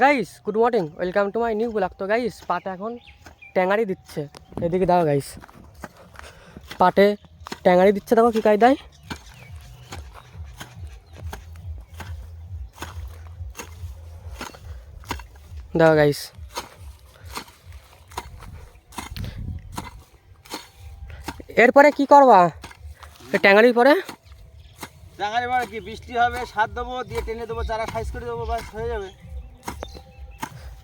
Guys good morning, welcome to my new blog. তো guys পাটে এখন ট্যাঙারি দিচ্ছে, এদিকে দাও গাইস। পাটে ট্যাঙারি দিচ্ছে, দেখো কী কায়দায়। দাও গাইস, এরপরে কি করবা ট্যাঙারির পরে? ট্যাঙারি পরে কি বৃষ্টি হবে, সার দেবো, দিয়ে টেনে দেবো, চারা সাইজ করে দেবো, বাস হয়ে যাবে।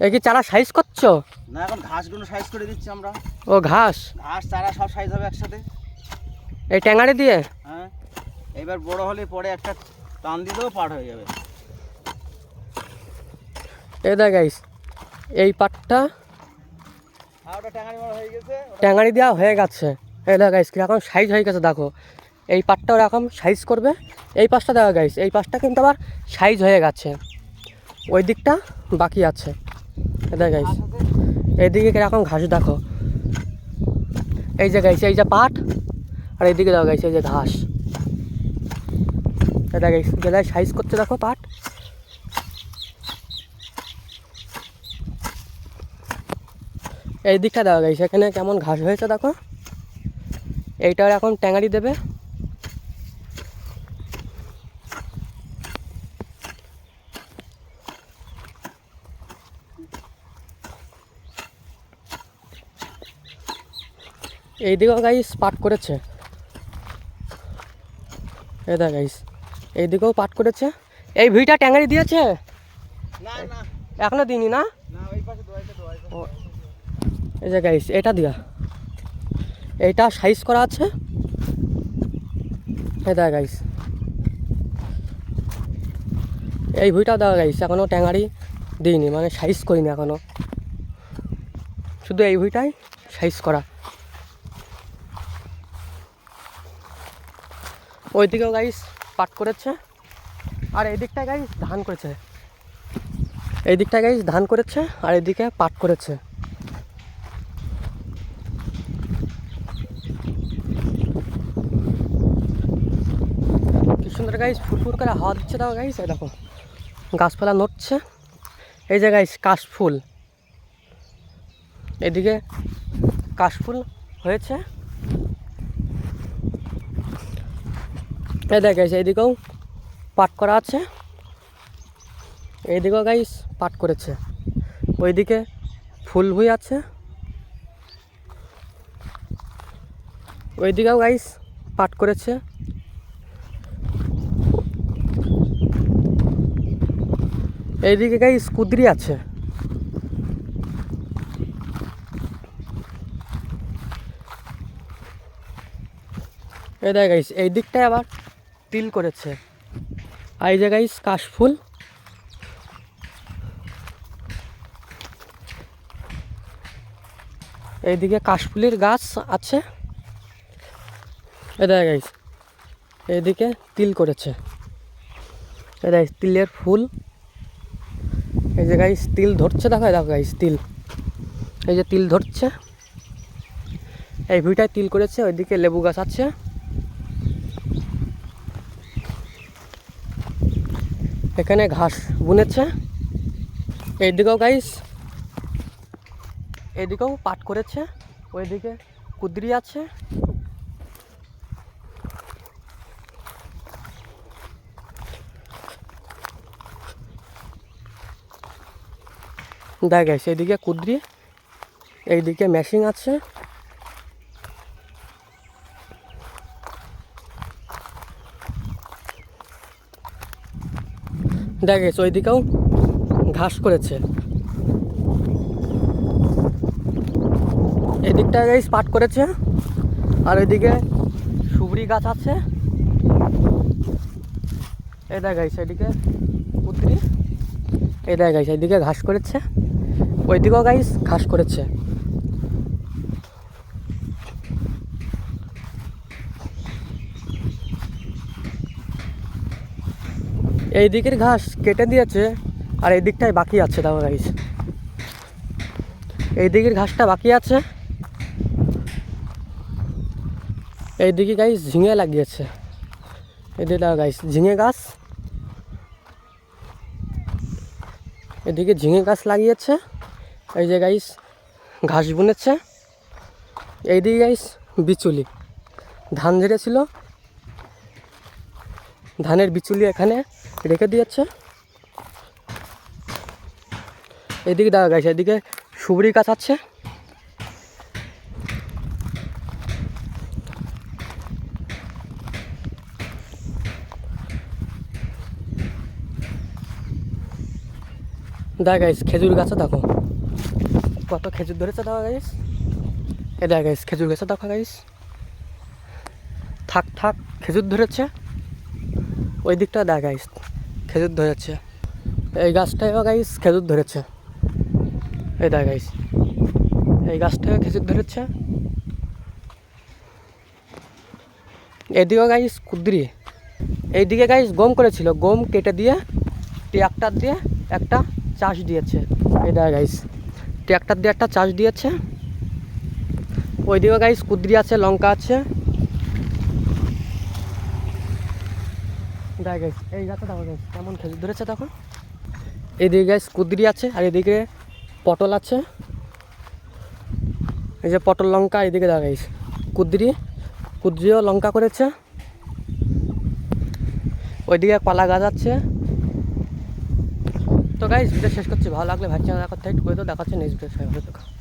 এই কি চারা সাইজ করছো? না, এখন ঘাসগুলো সাইজ করে দিচ্ছি আমরা। ও ঘাস, ঘাস চারা সব সাইজ হবে একসাথে, এই ট্যাঙারি দিয়ে? হ্যাঁ। এবার বড় হলে পরে একটা টান দিয়ে দেবো, পাট হয়ে যাবে। এই দেখ গাইস, এই পাটটা আর ওটা ট্যাঙারি বড় হয়ে গেছে, ট্যাঙারি দেওয়া হয়ে গেছে। এই দেখ গাইস কীরকম সাইজ হয়ে গেছে দেখো। এই পাটটা ওরকম সাইজ করবে, এই পাশটা দেওয়া গাইস, এই পাশটা কিন্তু আবার সাইজ হয়ে গেছে, ওই দিকটা বাকি আছে। দেখ গাইস এইদিকে কীরকম ঘাস দেখো, এই যে গাইস এই যে পাট, আর এইদিকে দেখো গাইস এই যে ঘাস। এটা গাইস গেলায় সাইজ করছে দেখো পাট। এই দিকটা দেখো গাইস, এখানে কেমন ঘাস হয়েছে দেখো। এইটার এখন ট্যাঙারি দেবে। এইদিকেও গাইস পাট করেছে, এই দেখ গাইস এইদিকেও পাট করেছে। এই ভিটা ট্যাঙারি দিয়েছে? না না, এখনো দিইনি না। না ওই পাশে দোয়াইতে দোয়াইতে। ও, এই যে গাইস এটা দিয়া, এইটা সাইজ করা আছে। এই দেখ গাইস এই ভুঁইটাও দেওয়া গাইস, এখনও ট্যাঙারি দিইনি, মানে সাইজ করিনি এখনও, শুধু এই ভুঁইটাই সাইজ করা। ওইদিকেও গাইস পাট করেছে, আর এই দিকটায় গাইস ধান করেছে। এই দিকটায় গাইস ধান করেছে, আর এদিকে পাট করেছে। কি সুন্দর গাইস ফুরফুর করে হাওয়া দিচ্ছে দাও গাইস। এই দেখো গাছপালা নড়ছে, এই যে গাইস কাশফুল, এদিকে কাশফুল হয়েছে। এই দেখ গাইস এইদিকেও পাট করা আছে, এইদিকেও গাইস পাট করেছে। ওইদিকে ফুল ভুঁই আছে, ওইদিকেও গাইস পাট করেছে। এইদিকে গাইস কুদরি আছে। এই দেখ গাইস এই দিকটায় আবার তিল করেছে, আর এই যে গাইস কাশফুল। এইদিকে কাশফুলের গাছ আছে। এই দেখ গাইস এইদিকে তিল করেছে, এই দেখ তিলের ফুল। এই যে গাইস তিল ধরছে দেখো, দেখো গাইস তিল, এই যে তিল ধরছে। এই ভিটায় তিল করেছে, ওইদিকে লেবু গাছ আছে। এখানে ঘাস বুনেছে। এইদিকেও গাইস এইদিকেও পাট করেছে, ওইদিকে কুদরি আছে। দেখ গাইস এইদিকে কুদরি, এইদিকে মেশিন আছে। দেখ গাইস ওইদিকেও ঘাস করেছে। এদিকটা গাইস পাট করেছে, আর ওইদিকে সুবরি গাছ আছে। এই দেখ গাইস এদিকে কুদরি, এই দেখ গাইস এইদিকে ঘাস করেছে, ওইদিকেও গাইস ঘাস করেছে। এই দিকের ঘাস কেটে দিয়েছে, আর এই দিকটাই বাকি আছে দেখো গাইস, এই দিকের ঘাসটা বাকি আছে। এইদিকে গাইস ঝিঙে লাগিয়েছে, এদিকে দেখো গাইস ঝিঙে গাছ। এদিকে ঝিঙে গাছ লাগিয়েছে, এই যে গাইস ঘাস বুনেছে, এইদিকে গাইস বিচুলি, ধান ঝেড়েছিল, ধানের বিচুলি এখানে রেখে দিয়েছে। এদিকে দেখা গাইস, এদিকে সুবরি গাছ আছে, দেখা গাইস খেজুর গাছে দেখো কত খেজুর ধরেছে, দেখো গাইস, এ দেখা গাইস খেজুর গাছে দেখো গাইস, থাক থাক খেজুর ধরেছে, ওই দিকটা দেখা গাইস খেজুর ধরেছে, এই গাছটায়ও গাইস খেজুর ধরেছে, এই দেখা গাইস এই গাছটায়ও খেজুর ধরেছে, এদিকেও গাইস কুদ্রি, এইদিকে গাইস গম করেছিল, গম কেটে দিয়ে ট্রাক্টর দিয়ে একটা চাষ দিয়েছে, এই দেখা গাইস ট্রাক্টর দিয়ে একটা চাষ দিয়েছে, ওইদিকে গাইস কুদ্রি আছে, লঙ্কা আছে, দেখা গাইস এই গাছটা দেখো গাইস কেমন খেজুর ধরেছে তখন, এদিকে গাইস কুদ্রি আছে, আর এদিকে পটল আছে, এই যে পটল লঙ্কা, এদিকে দেখা গাইস কুদ্রিও লঙ্কা করেছে, ওইদিকে কলা গাছ আছে। তো গাইস ভিডিও শেষ করছি, ভালো লাগলে ভাই চ্যানেল করতে একটু করে তো দেখাচ্ছে নেক্সট ভিডিও।